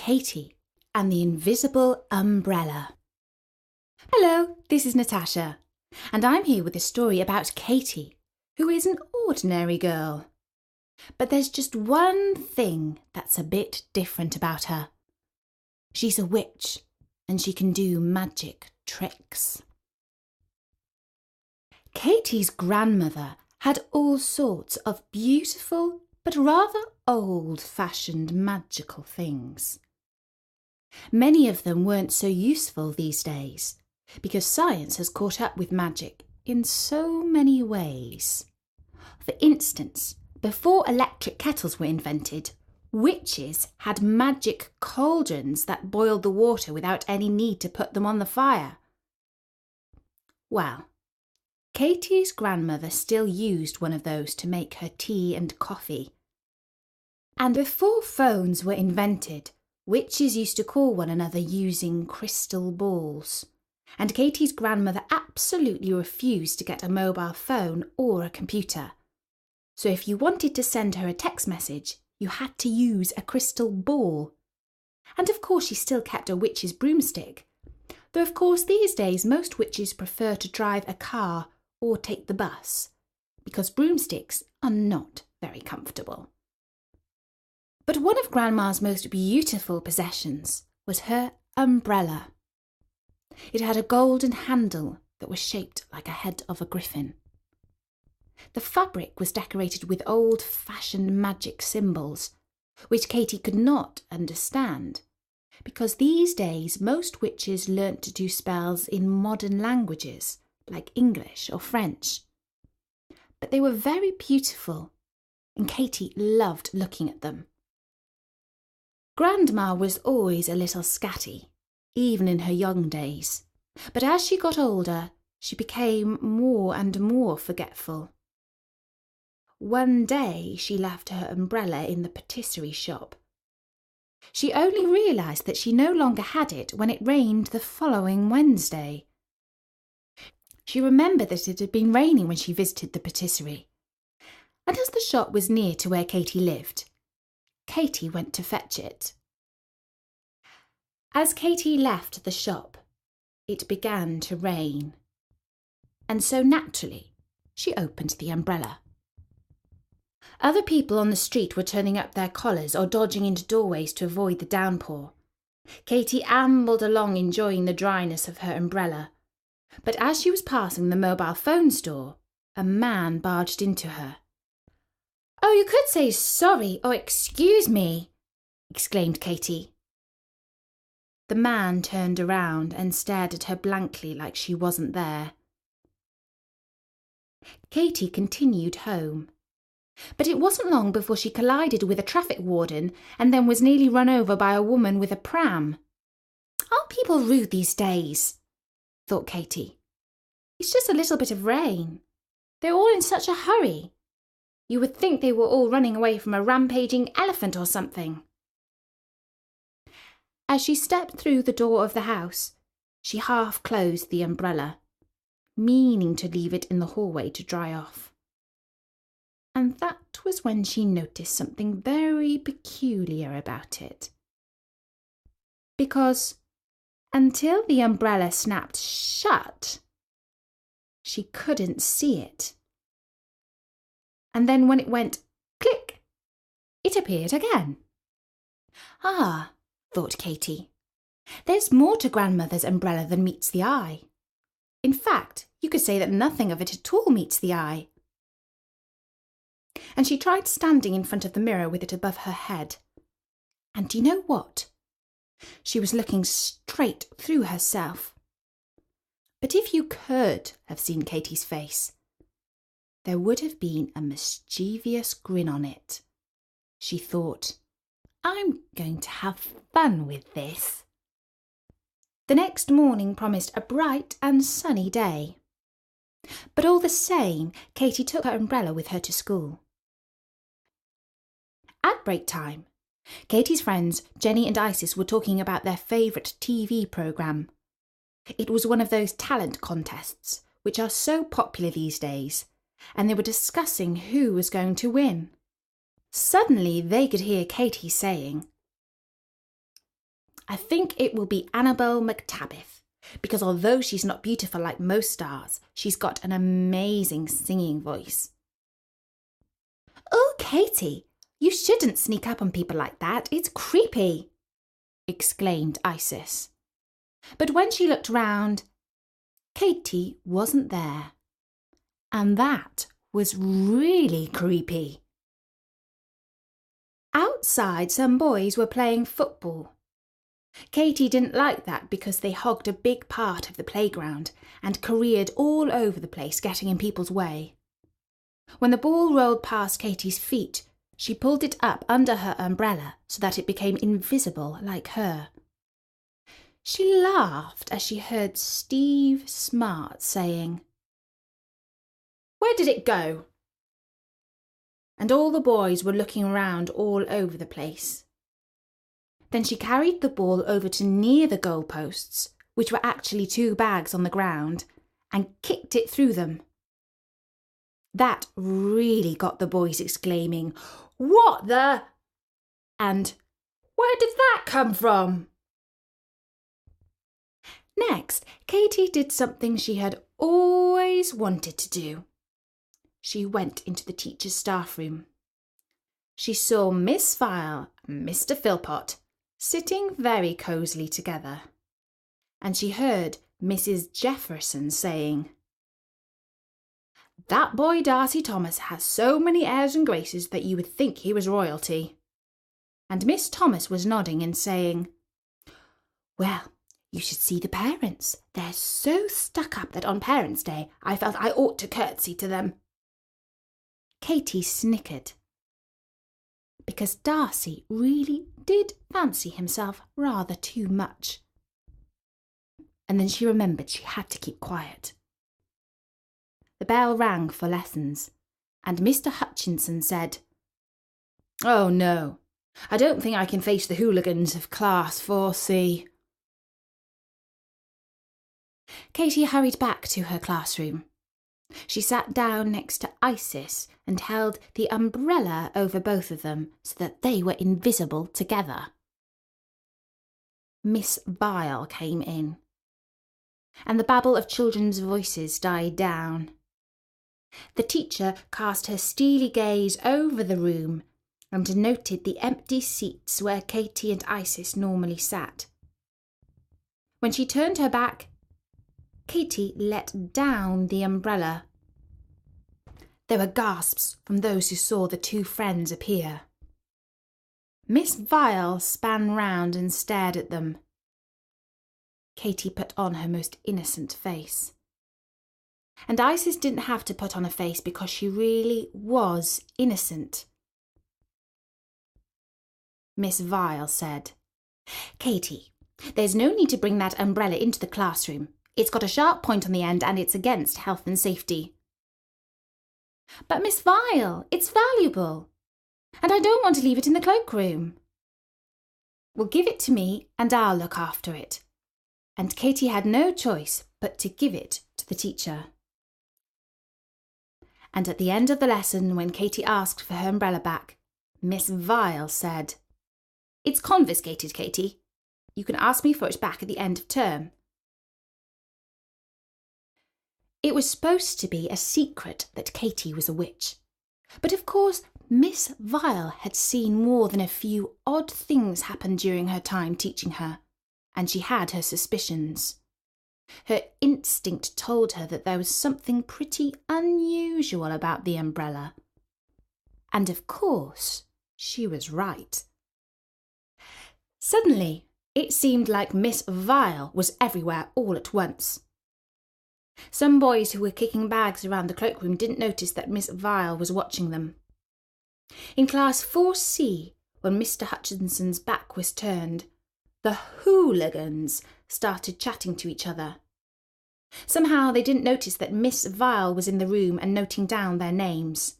Katie and the Invisible Umbrella. Hello, this is Natasha, and I'm here with a story about Katie, who is an ordinary girl. But there's just one thing that's a bit different about her. She's a witch, and she can do magic tricks. Katie's grandmother had all sorts of beautiful but rather old-fashioned magical things. Many of them weren't so useful these days because science has caught up with magic in so many ways. For instance, before electric kettles were invented, witches had magic cauldrons that boiled the water without any need to put them on the fire. Well, Katie's grandmother still used one of those to make her tea and coffee. And before phones were invented, witches used to call one another using crystal balls. And Katie's grandmother absolutely refused to get a mobile phone or a computer. So if you wanted to send her a text message, you had to use a crystal ball. And of course she still kept a witch's broomstick. Though of course these days most witches prefer to drive a car or take the bus, because broomsticks are not very comfortable. But one of Grandma's most beautiful possessions was her umbrella. It had a golden handle that was shaped like a head of a griffin. The fabric was decorated with old-fashioned magic symbols, which Katie could not understand, because these days most witches learnt to do spells in modern languages, like English or French. But they were very beautiful, and Katie loved looking at them. Grandma was always a little scatty, even in her young days, but as she got older, she became more and more forgetful. One day she left her umbrella in the patisserie shop. She only realised that she no longer had it when it rained the following Wednesday. She remembered that it had been raining when she visited the patisserie, and as the shop was near to where Katie lived, Katie went to fetch it. As Katie left the shop, it began to rain, and so naturally she opened the umbrella. Other people on the street were turning up their collars or dodging into doorways to avoid the downpour. Katie ambled along enjoying the dryness of her umbrella, but as she was passing the mobile phone store, a man barged into her. "Oh, you could say sorry or excuse me," exclaimed Katie. The man turned around and stared at her blankly like she wasn't there. Katie continued home. But it wasn't long before she collided with a traffic warden and then was nearly run over by a woman with a pram. "Aren't people rude these days?" thought Katie. "It's just a little bit of rain. They're all in such a hurry. You would think they were all running away from a rampaging elephant or something." As she stepped through the door of the house, she half closed the umbrella, meaning to leave it in the hallway to dry off. And that was when she noticed something very peculiar about it. Because until the umbrella snapped shut, she couldn't see it. And then when it went click, it appeared again. "Ah," thought Katie, "there's more to Grandmother's umbrella than meets the eye. In fact, you could say that nothing of it at all meets the eye." And she tried standing in front of the mirror with it above her head. And do you know what? She was looking straight through herself. But if you could have seen Katie's face, there would have been a mischievous grin on it. She thought, "I'm going to have fun with this." The next morning promised a bright and sunny day. But all the same, Katie took her umbrella with her to school. At break time, Katie's friends Jenny and Isis were talking about their favourite TV programme. It was one of those talent contests, which are so popular these days, and they were discussing who was going to win. Suddenly they could hear Katie saying, I think it will be Annabel McTabbith, because although she's not beautiful like most stars, she's got an amazing singing voice." "Oh, Katie, you shouldn't sneak up on people like that. It's creepy," exclaimed Isis. But when she looked round, Katie wasn't there. And that was really creepy. Outside, some boys were playing football. Katie didn't like that because they hogged a big part of the playground and careered all over the place, getting in people's way. When the ball rolled past Katie's feet, she pulled it up under her umbrella so that it became invisible like her. She laughed as she heard Steve Smart saying, "Where did it go?" And all the boys were looking around all over the place. Then she carried the ball over to near the goalposts, which were actually 2 bags on the ground, and kicked it through them. That really got the boys exclaiming, "What the?" and "Where did that come from?" Next, Katie did something she had always wanted to do. She went into the teacher's staff room. She saw Miss Vile and Mr. Philpot sitting very cosily together, and she heard Mrs. Jefferson saying, "That boy Darcy Thomas has so many airs and graces that you would think he was royalty." And Miss Thomas was nodding and saying, "Well, you should see the parents. They're so stuck up that on Parents' Day I felt I ought to curtsy to them." Katie snickered, because Darcy really did fancy himself rather too much. And then she remembered she had to keep quiet. The bell rang for lessons, and Mr. Hutchinson said, "Oh no, I don't think I can face the hooligans of Class 4C. Katie hurried back to her classroom. She sat down next to Isis and held the umbrella over both of them so that they were invisible together. Miss Vile came in, and the babble of children's voices died down. The teacher cast her steely gaze over the room and noted the empty seats where Katie and Isis normally sat. When she turned her back, Katie let down the umbrella. There were gasps from those who saw the 2 friends appear. Miss Vile span round and stared at them. Katie put on her most innocent face. And Isis didn't have to put on a face because she really was innocent. Miss Vile said, "Katie, there's no need to bring that umbrella into the classroom. It's got a sharp point on the end and it's against health and safety." "But Miss Vile, it's valuable. And I don't want to leave it in the cloakroom." "Well, give it to me and I'll look after it." And Katie had no choice but to give it to the teacher. And at the end of the lesson, when Katie asked for her umbrella back, Miss Vile said, "It's confiscated, Katie. You can ask me for it back at the end of term." It was supposed to be a secret that Katie was a witch. But of course, Miss Vile had seen more than a few odd things happen during her time teaching her, and she had her suspicions. Her instinct told her that there was something pretty unusual about the umbrella. And of course, she was right. Suddenly, it seemed like Miss Vile was everywhere all at once. Some boys who were kicking bags around the cloakroom didn't notice that Miss Vile was watching them. In Class 4C, when Mr. Hutchinson's back was turned, the hooligans started chatting to each other. Somehow they didn't notice that Miss Vile was in the room and noting down their names.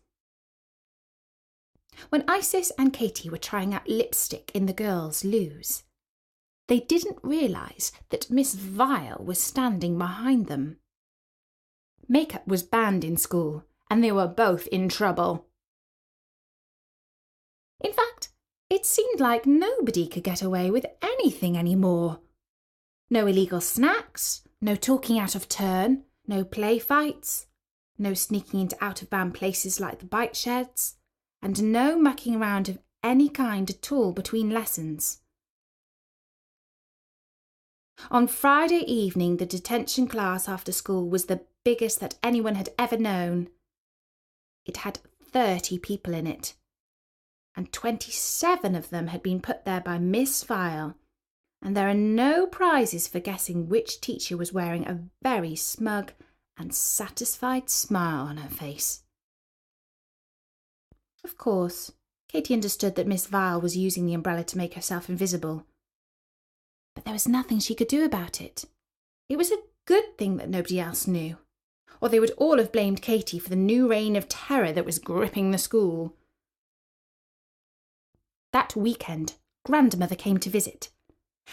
When Isis and Katie were trying out lipstick in the girls' loos, they didn't realise that Miss Vile was standing behind them. Makeup was banned in school, and they were both in trouble. In fact, It seemed like nobody could get away with anything anymore. No illegal snacks, no talking out of turn, no play fights, no sneaking into out-of-bound places like the bike sheds, and no mucking around of any kind at all between lessons. On Friday evening, the detention class after school was the biggest that anyone had ever known. It had 30 people in it, and 27 of them had been put there by Miss Vile, and there are no prizes for guessing which teacher was wearing a very smug and satisfied smile on her face. Of course, Katy understood that Miss Vile was using the umbrella to make herself invisible, but there was nothing she could do about it. It was a good thing that nobody else knew, or they would all have blamed Katy for the new reign of terror that was gripping the school. That weekend, Grandmother came to visit,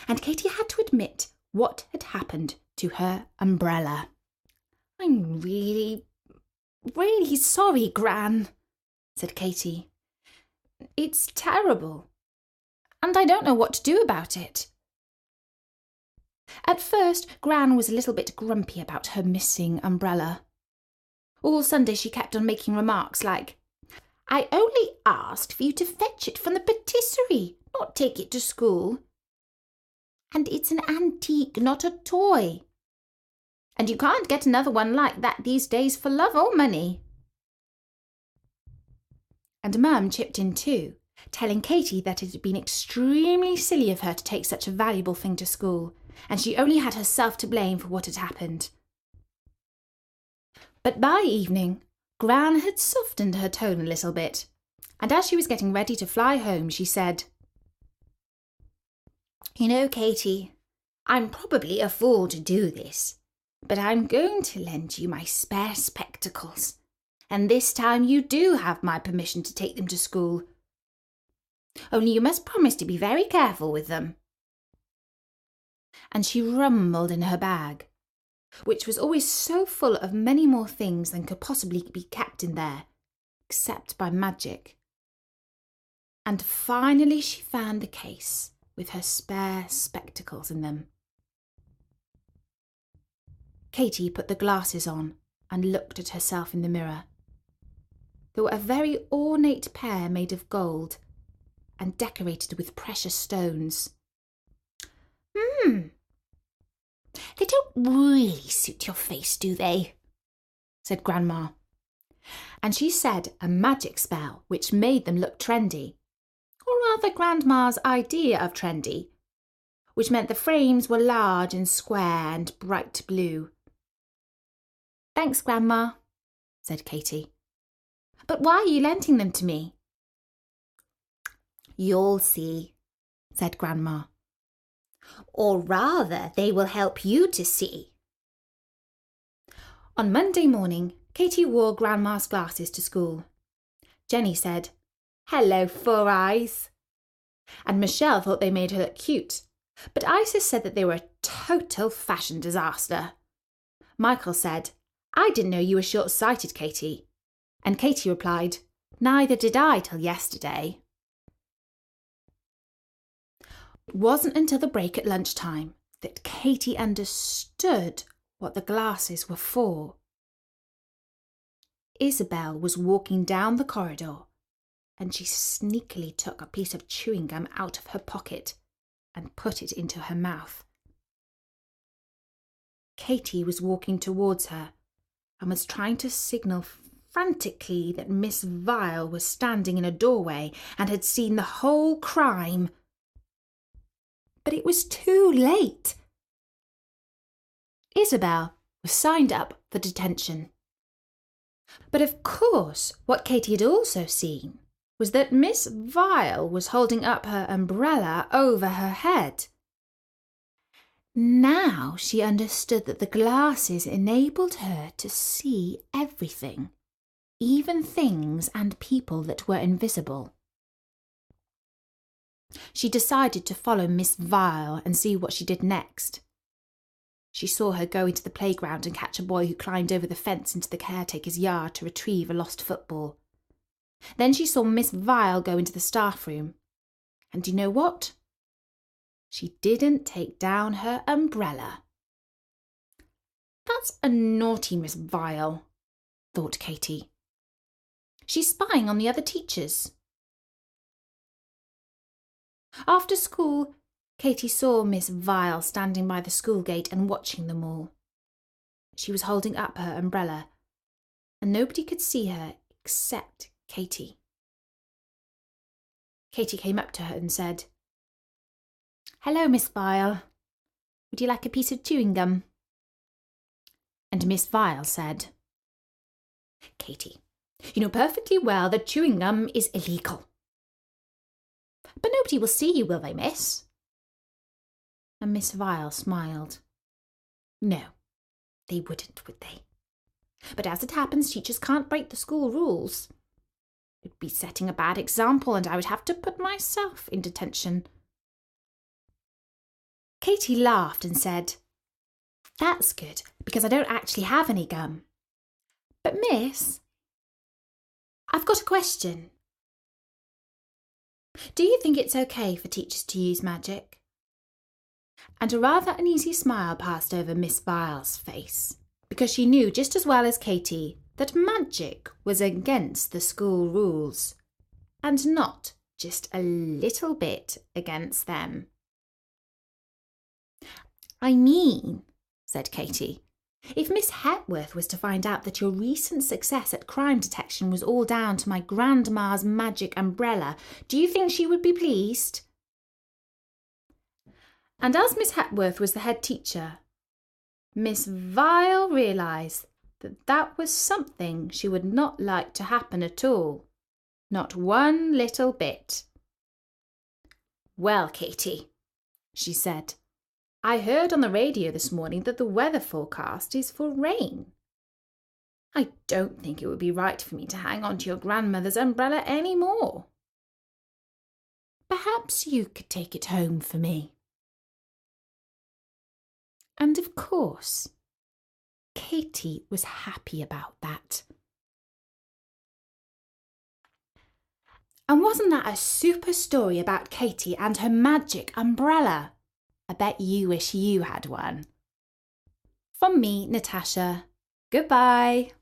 and Katy had to admit what had happened to her umbrella. "I'm really sorry, Gran," said Katy. "It's terrible, and I don't know what to do about it." At first, Gran was a little bit grumpy about her missing umbrella. All Sunday she kept on making remarks like, "I only asked for you to fetch it from the patisserie, not take it to school. And it's an antique, not a toy. And you can't get another one like that these days for love or money." And Mum chipped in too, telling Katy that it had been extremely silly of her to take such a valuable thing to school, and she only had herself to blame for what had happened. But by evening, Gran had softened her tone a little bit, and as she was getting ready to fly home, she said, "You know, Katy, I'm probably a fool to do this, but I'm going to lend you my spare spectacles, and this time you do have my permission to take them to school. Only you must promise to be very careful with them." And she rumbled in her bag, which was always so full of many more things than could possibly be kept in there, except by magic. And finally she found the case with her spare spectacles in them. Katy put the glasses on and looked at herself in the mirror. There were a very ornate pair made of gold and decorated with precious stones. "They don't really suit your face, do they?" said Grandma. And she said a magic spell which made them look trendy, or rather Grandma's idea of trendy, which meant the frames were large and square and bright blue. "Thanks, Grandma," said Katy. "But why are you lending them to me?" "You'll see," said Grandma. "Or rather, they will help you to see." On Monday morning, Katy wore Grandma's glasses to school. Jenny said, "Hello, Four Eyes." And Michelle thought they made her look cute, but Isis said that they were a total fashion disaster. Michael said, "I didn't know you were short-sighted, Katy." And Katy replied, "Neither did I till yesterday." It wasn't until the break at lunchtime that Katy understood what the glasses were for. Isabel was walking down the corridor, and she sneakily took a piece of chewing gum out of her pocket and put it into her mouth. Katy was walking towards her and was trying to signal frantically that Miss Vile was standing in a doorway and had seen the whole crime. But it was too late. Isabel was signed up for detention. But of course, what Katy had also seen was that Miss Vile was holding up her umbrella over her head. Now she understood that the glasses enabled her to see everything, even things and people that were invisible. She decided to follow Miss Vile and see what she did next. She saw her go into the playground and catch a boy who climbed over the fence into the caretaker's yard to retrieve a lost football. Then she saw Miss Vile go into the staff room. And you know what? She didn't take down her umbrella. That's a naughty Miss Vile, thought Katy. She's spying on the other teachers. After school, Katy saw Miss Vile standing by the school gate and watching them all. She was holding up her umbrella, and nobody could see her except Katy. Katy came up to her and said, "Hello, Miss Vile. Would you like a piece of chewing gum?" And Miss Vile said, "Katy, you know perfectly well that chewing gum is illegal. But nobody will see you, will they, miss?" And Miss Vile smiled. No, they wouldn't, would they? But as it happens, teachers can't break the school rules. It would be setting a bad example, and I would have to put myself in detention. Katy laughed and said, "That's good, because I don't actually have any gum. But miss, I've got a question. Do you think it's okay for teachers to use magic?" And a rather uneasy smile passed over Miss Vile's face, because she knew just as well as Katy that magic was against the school rules, and not just a little bit against them. "I mean," said Katy, "if Miss Hepworth was to find out that your recent success at crime detection was all down to my grandma's magic umbrella, do you think she would be pleased?" And as Miss Hepworth was the head teacher, Miss Vile realised that that was something she would not like to happen at all. Not one little bit. "Well, Katy," she said, "I heard on the radio this morning that the weather forecast is for rain. I don't think it would be right for me to hang on to your grandmother's umbrella any more. Perhaps you could take it home for me." And of course, Katy was happy about that. And wasn't that a super story about Katy and her magic umbrella? I bet you wish you had one. From me, Natasha. Goodbye.